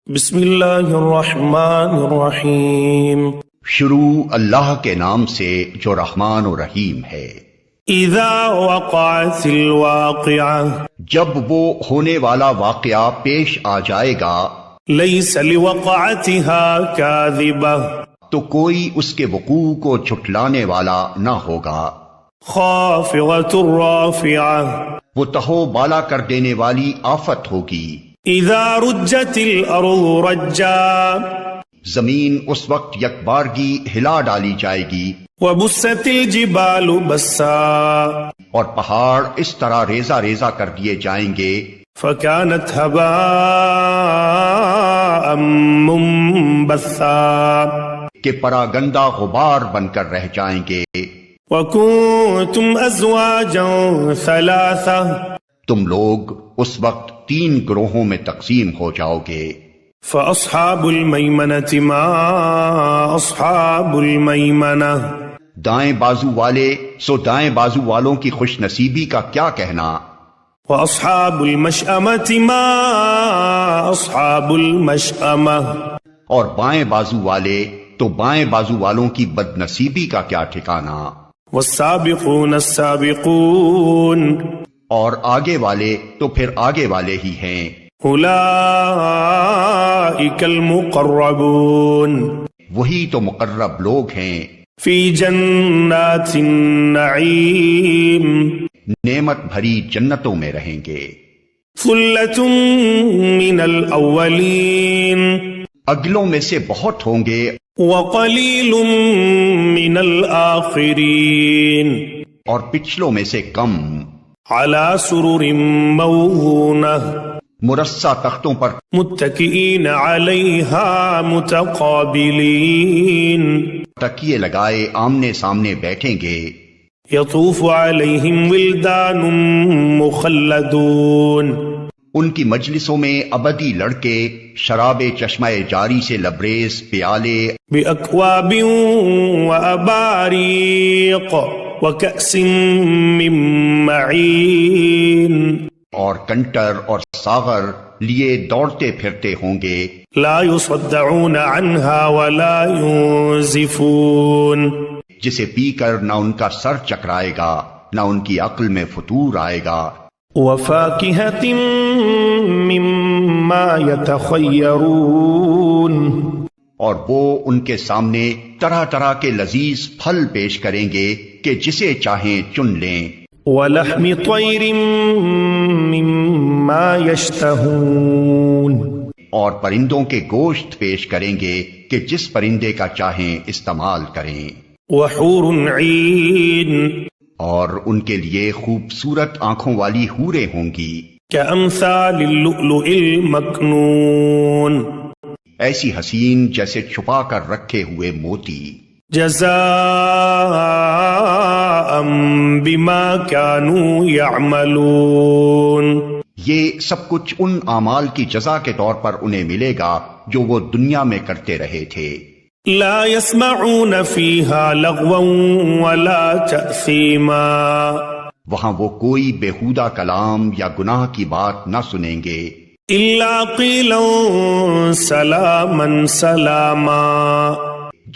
بسم اللہ الرحمن الرحیم۔ شروع اللہ کے نام سے جو رحمان و رحیم ہے۔ اذا وقعت الواقعہ، جب وہ ہونے والا واقعہ پیش آ جائے گا، لیس لوقعتها کاذبہ، تو کوئی اس کے وقوع کو جھٹلانے والا نہ ہوگا۔ خافضۃ رافعہ، وہ تہو بالا کر دینے والی آفت ہوگی۔ اذا رجت الارض رجا، زمین اس وقت یکبارگی ہلا ڈالی جائے گی، وبست الجبال بسا، اور پہاڑ اس طرح ریزہ ریزہ کر دیے جائیں گے فكانت هباء منبثا، کہ پراگندہ غبار بن کر رہ جائیں گے۔ وكنتم ازواجا ثلاثا، تم لوگ اس وقت 3 گروہوں میں تقسیم ہو جاؤ گے۔ فاصحاب المیمنة ما اصحاب المیمنہ، دائیں بازو والے سو دائیں بازو والوں کی خوش نصیبی کا کیا کہنا، واصحاب المشأمة ما اصحاب المشأمہ، اور بائیں بازو والے تو بائیں بازو والوں کی بد نصیبی کا کیا ٹھکانہ، والسابقون السابقون، اور آگے والے تو پھر آگے والے ہی ہیں۔ اولئک المقربون، وہی تو مقرب لوگ ہیں، فی جنات النعیم، نعمت بھری جنتوں میں رہیں گے۔ ثلۃ من الاولین، اگلوں میں سے بہت ہوں گے وقلیل من الآخرین، اور پچھلوں میں سے کم۔ علی سرر موضونہ، مرصع تختوں پر متکئین علیہا متقابلین، تکیے لگائے آمنے سامنے بیٹھیں گے۔ یطوف علیہم ولدان مخلدون، ان کی مجلسوں میں ابدی لڑکے شراب چشمہ جاری سے لبریز پیالے بأکواب واباریق وکأس من معین، اور کنٹر اور ساغر لیے دوڑتے پھرتے ہوں گے۔ لا يصدعون عنها ولا ينزفون، جسے پی کر نہ ان کا سر چکرائے گا نہ ان کی عقل میں فطور آئے گا۔ وفاکہۃ مما یتخیرون، اور وہ ان کے سامنے طرح طرح کے لذیذ پھل پیش کریں گے کہ جسے چاہیں چن لیں۔ ولحم طیر مما یشتہون، اور پرندوں کے گوشت پیش کریں گے کہ جس پرندے کا چاہیں استعمال کریں۔ وحور عین، اور ان کے لیے خوبصورت آنکھوں والی حوریں ہوں گی، کامثال اللؤلؤ المکنون، ایسی حسین جیسے چھپا کر رکھے ہوئے موتی۔ جزاء بما كانوا يعملون، یہ سب کچھ ان اعمال کی جزا کے طور پر انہیں ملے گا جو وہ دنیا میں کرتے رہے تھے۔ لا يسمعون فيها لغوا ولا تأثیما، وہاں وہ کوئی بےہودہ کلام یا گناہ کی بات نہ سنیں گے، الا قیلا سلاما سلاما،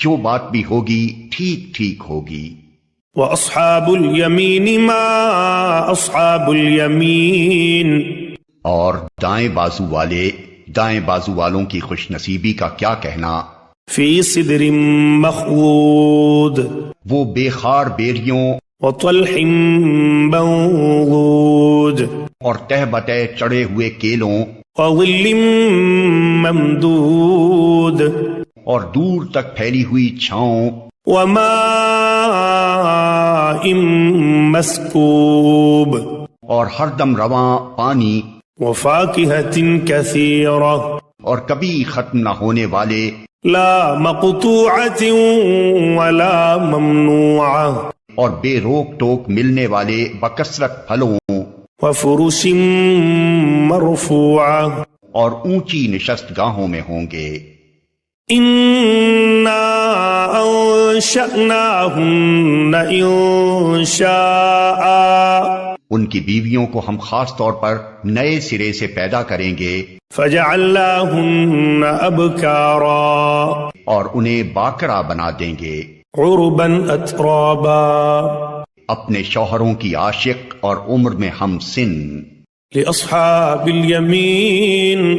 جو بات بھی ہوگی ٹھیک ٹھیک ہوگی۔ واصحاب الیمین ما اصحاب الیمین، اور دائیں بازو والے دائیں بازو والوں کی خوش نصیبی کا کیا کہنا، فی صدر مخضود، وہ بے خار بیریوں وطلح منضود، اور تہ بتہ چڑھے ہوئے کیلوں وظل ممدود، اور دور تک پھیلی ہوئی چھاؤں وماء مسکوب، اور ہر دم رواں پانی، وفاکہۃ کثیرہ، اور کبھی ختم نہ ہونے والے لا مقطوعۃ ولا ممنوعہ، اور بے روک ٹوک ملنے والے بکثرت پھلوں، وفرش مرفوعہ، اور اونچی نشست گاہوں میں ہوں گے۔ انا انشأناہن انشاء، ان کی بیویوں کو ہم خاص طور پر نئے سرے سے پیدا کریں گے۔ فجعلناهن أبكارا اور انہیں باکرا بنا دیں گے، عربا أترابا اپنے شوہروں کی عاشق اور عمر میں ہم سن۔ لأصحاب اليمين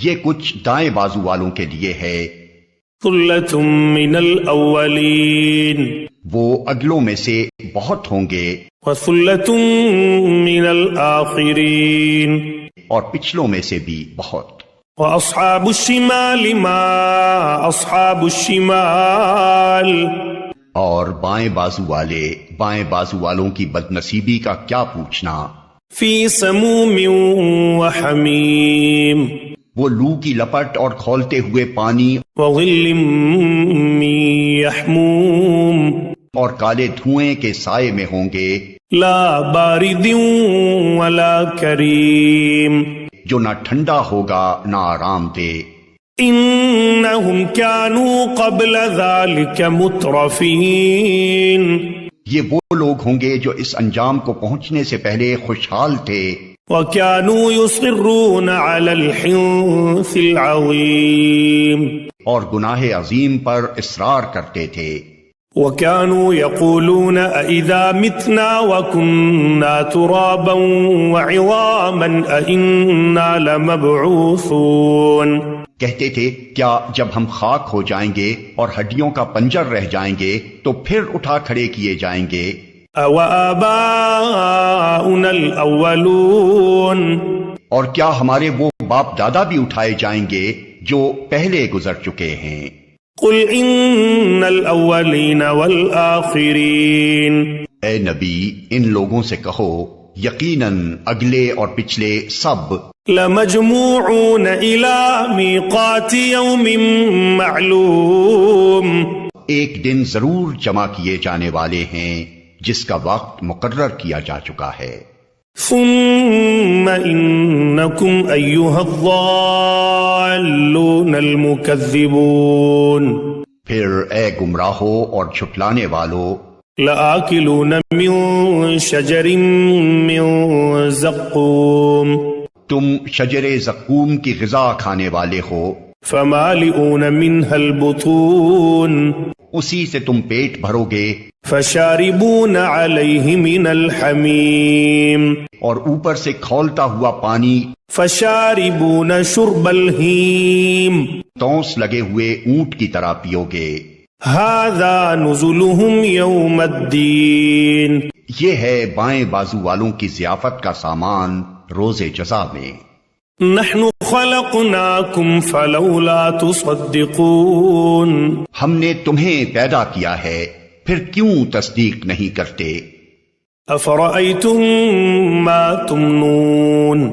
یہ کچھ دائیں بازو والوں کے لیے ہے، ثلة من الأولين وہ اگلوں میں سے بہت ہوں گے، وثلة من الآخرين اور پچھلوں میں سے بھی بہت۔ وأصحاب الشمال ما أصحاب الشمال اور بائیں بازو والوں کی بدنصیبی کا کیا پوچھنا، في سموم وحميم وہ لو کی لپٹ اور کھولتے ہوئے پانی وظل من يحموم اور کالے دھوئیں کے سائے میں ہوں گے، لا بارد ولا کریم جو نہ ٹھنڈا ہوگا نہ آرام دہ۔ انہم كانوا قبل ذلك مترفین یہ وہ لوگ ہوں گے جو اس انجام کو پہنچنے سے پہلے خوشحال تھے، وكانوا يصرون على الحنث العظیم اور گناہ عظیم پر اصرار کرتے تھے۔ وكانوا يقولون أإذا متنا وكنا ترابا وعظاما أإنا لمبعوثون کہتے تھے کیا جب ہم خاک ہو جائیں گے اور ہڈیوں کا پنجر رہ جائیں گے تو پھر اٹھا کھڑے کیے جائیں گے؟ أَوَآبَاؤُنَا الْأَوَّلُونَ اور کیا ہمارے وہ باپ دادا بھی اٹھائے جائیں گے جو پہلے گزر چکے ہیں؟ قُلْ إِنَّ الْأَوَّلِينَ وَالْآخِرِينَ اے نبی ان لوگوں سے کہو یقیناً اگلے اور پچھلے سب لَمَجْمُوعُونَ إِلَى مِيقَاتِ يَوْمٍ مَّعْلُومٍ ایک دن ضرور جمع کیے جانے والے ہیں جس کا وقت مقرر کیا جا چکا ہے۔ ثم إنكم أيها الضالون المكذبون پھر اے گمراہو اور جھٹلانے والو لآكلون من شجر من زقوم تم شجر زقوم کی غذا کھانے والے ہو، فمالئون منها البطون اسی سے تم پیٹ بھرو گے، فشاربون عليه من الحميم اور اوپر سے کھولتا ہوا پانی فشاربون شرب الهيم تونس لگے ہوئے اونٹ کی طرح پیو گے۔ هذا نزلهم يوم الدين یہ ہے بائیں بازو والوں کی ضیافت کا سامان روز جزا میں۔ نحن خلقناكم فلولا تصدقون ہم نے تمہیں پیدا کیا ہے پھر کیوں تصدیق نہیں کرتے؟ افرأيتم ما تمنون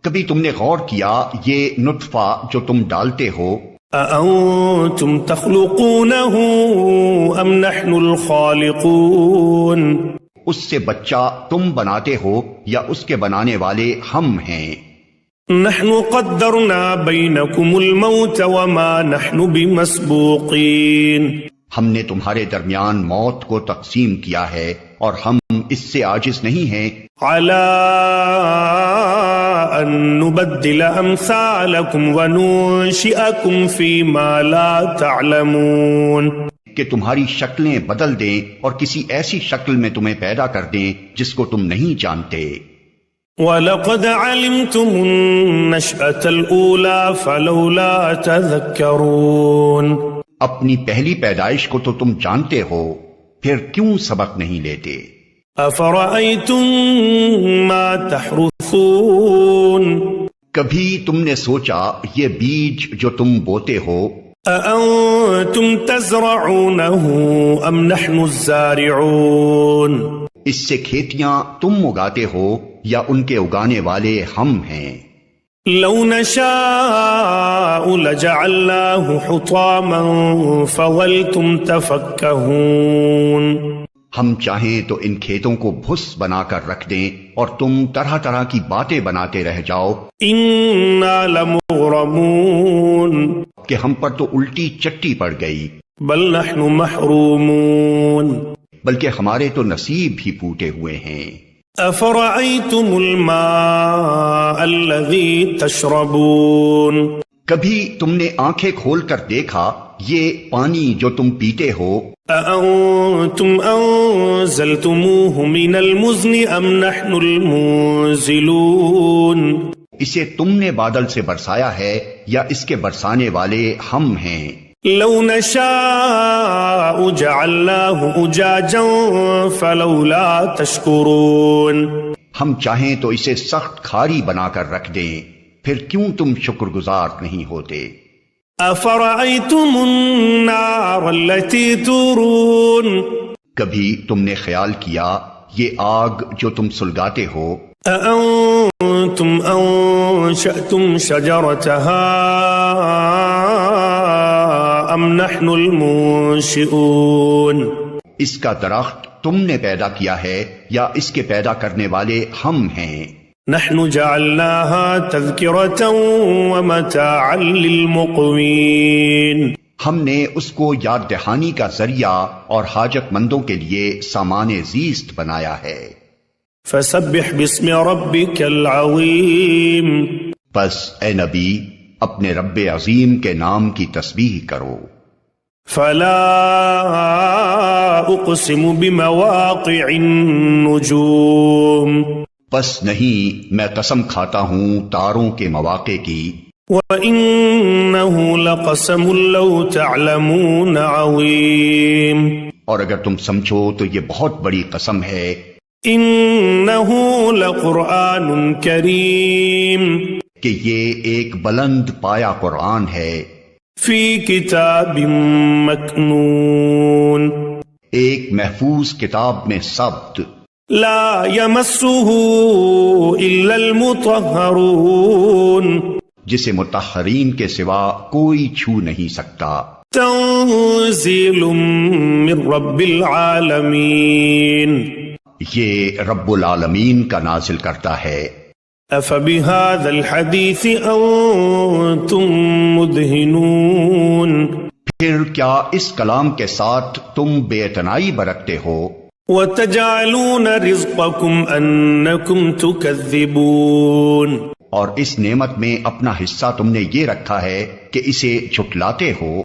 کبھی تم نے غور کیا یہ نطفہ جو تم ڈالتے ہو أأنتم تخلقونه أم نحن الخالقون اس سے بچہ تم بناتے ہو یا اس کے بنانے والے ہم ہیں؟ نحن قدرنا بينكم الموت وما نحن بمسبوقين ہم نے تمہارے درمیان موت کو تقسیم کیا ہے اور ہم اس سے عاجز نہیں ہیں على أن نبدل أمثالكم وننشئكم فيما لا تعلمون کہ تمہاری شکلیں بدل دیں اور کسی ایسی شکل میں تمہیں پیدا کر دیں جس کو تم نہیں جانتے۔ وَلَقَدْ عَلِمْتُمُ النَّشْأَةَ الْأُولَى فَلَوْلَا تَذَكَّرُونَ اپنی پہلی پیدائش کو تو تم جانتے ہو پھر کیوں سبق نہیں لیتے؟ أَفَرَأَيْتُم مَّا تَحْرُثُونَ کبھی تم نے سوچا یہ بیج جو تم بوتے ہو أَأَنتُمْ تَزْرَعُونَهُ أَمْ نَحْنُ الزَّارِعُونَ اس سے کھیتیاں تم اگاتے ہو یا ان کے اگانے والے ہم ہیں؟ لو نشاء لجعلناه حطاما فظلتم تفكهون ہم چاہیں تو ان کھیتوں کو بھس بنا کر رکھ دیں اور تم طرح طرح کی باتیں بناتے رہ جاؤ انا لمغرمون کہ ہم پر تو الٹی چٹی پڑ گئی، بل نحن محرومون بلکہ ہمارے تو نصیب ہی پھوٹے ہوئے ہیں۔ أفرأيتم الماء الذي تشربون کبھی تم نے آنکھیں کھول کر دیکھا یہ پانی جو تم پیتے ہو، أأنتم أنزلتموه من المزن أم نحن المنزلون اسے تم نے بادل سے برسایا ہے یا اس کے برسانے والے ہم ہیں؟ لو نشاء جعلناه أجاجا فلولا تشكرون ہم چاہیں تو اسے سخت کھاری بنا کر رکھ دیں، پھر کیوں تم شکر گزار نہیں ہوتے؟ أفرأيتم النار التي تورون کبھی تم نے خیال کیا یہ آگ جو تم سلگاتے ہو، أأنتم أنشأتم شجرتها أم نحن المنشئون اس کا درخت تم نے پیدا کیا ہے یا اس کے پیدا کرنے والے ہم ہیں؟ نحن جعلناها تذكرة ومتاعا للمقوين ہم نے اس کو یاد دہانی کا ذریعہ اور حاجت مندوں کے لیے سامان زیست بنایا ہے۔ فسبح باسم ربك العظيم بس اے نبی اپنے رب عظیم کے نام کی تسبیح کرو۔ فلا اقسم بمواقع النجوم بس نہیں میں قسم کھاتا ہوں تاروں کے مواقع کی، وَإِنَّهُ لَقَسَمٌ لَوْ تَعْلَمُونَ عَظِيمٌ اور اگر تم سمجھو تو یہ بہت بڑی قسم ہے۔ إِنَّهُ لَقُرْآنٌ كَرِيمٌ کہ یہ ایک بلند پایا قرآن ہے، فِي كِتَابٍ مَكْنُونٍ ایک محفوظ کتاب میں ثبت، لَا يَمَسُّهُ إِلَّا الْمُطَهَّرُونَ جسے مطہرین کے سوا کوئی چھو نہیں سکتا۔ تنزیل من رب العالمین یہ رب العالمین کا نازل کرتا ہے۔ افبهذا الحدیث انتم مدہنون پھر کیا اس کلام کے ساتھ تم بے اعتنائی برتتے ہو؟ وتجعلون رزقکم انکم تکذبون اور اس نعمت میں اپنا حصہ تم نے یہ رکھا ہے کہ اسے جھٹلاتے ہو۔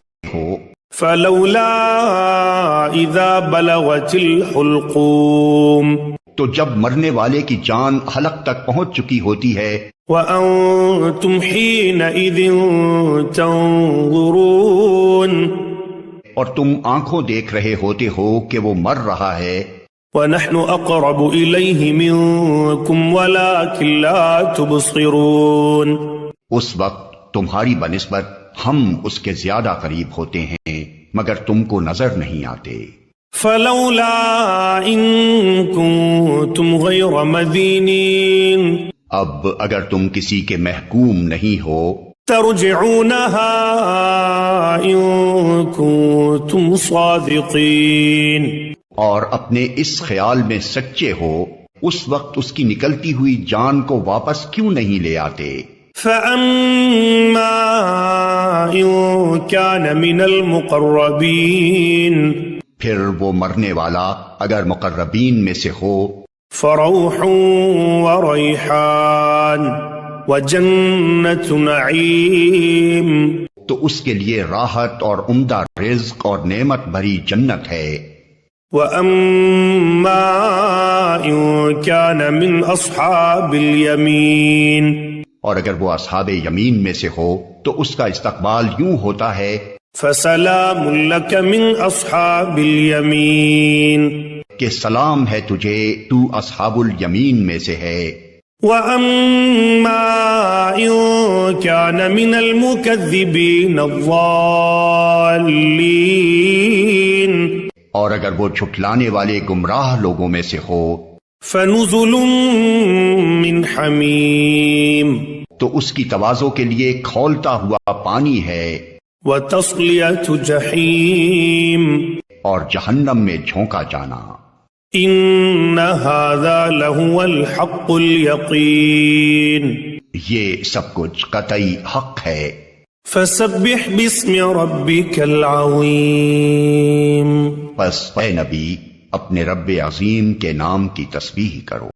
فلولا اذا بلغت الحلقوم تو جب مرنے والے کی جان حلق تک پہنچ چکی ہوتی ہے، وانتم حينئذ تنظرون اور تم آنکھوں دیکھ رہے ہوتے ہو کہ وہ مر رہا ہے، وَنَحْنُ أَقْرَبُ إِلَيْهِ مِنْكُمْ وَلَكِنْ لَا تُبْصِرُونَ اس وقت تمہاری بنسبت ہم اس کے زیادہ قریب ہوتے ہیں مگر تم کو نظر نہیں آتے۔ فَلَوْلَا إِن كُنتُمْ غَيْرَ مَدِينِينَ اب اگر تم کسی کے محکوم نہیں ہو، تَرْجِعُونَهَا إِن كُنتُمْ صَادِقِينَ اور اپنے اس خیال میں سچے ہو، اس وقت اس کی نکلتی ہوئی جان کو واپس کیوں نہیں لے آتے؟ فَأَمَّا إِن كَانَ مِنَ الْمُقَرَّبِينَ پھر وہ مرنے والا اگر مقربین میں سے ہو، فَرَوْحٌ وَرَيْحَانٌ وَجَنَّةُ نَعِيمٍ تو اس کے لیے راحت اور عمدہ رزق اور نعمت بھری جنت ہے۔ وَأَمَّا إِن كَانَ مِنْ أَصْحَابِ الْيَمِينِ اور اگر وہ اصحاب یمین میں سے ہو تو اس کا استقبال یوں ہوتا ہے، فَسَلَامٌ لَكَ مِنْ أَصْحَابِ الْيَمِينِ کہ سلام ہے تجھے، تو اصحاب الیمین میں سے ہے۔ وَأَمَّا إِن كَانَ مِنَ الْمُكَذِّبِينَ الضَّالِّينَ اور اگر وہ جھٹلانے والے گمراہ لوگوں میں سے ہو، فَنُزُلٌ مِّنْ حَمِيمٍ تو اس کی تواضع کے لیے کھولتا ہوا پانی ہے، وَتَصْلِيَةُ جَحِيمٍ اور جہنم میں جھونکا جانا۔ إِنَّ هَذَا لَهُوَ الْحَقُّ الْيَقِينُ یہ سب کچھ قطعی حق ہے۔ فَسَبِّحْ بِاسْمِ رَبِّكَ الْعَظِيمِ پس اے نبی اپنے رب عظیم کے نام کی تسبیح کرو۔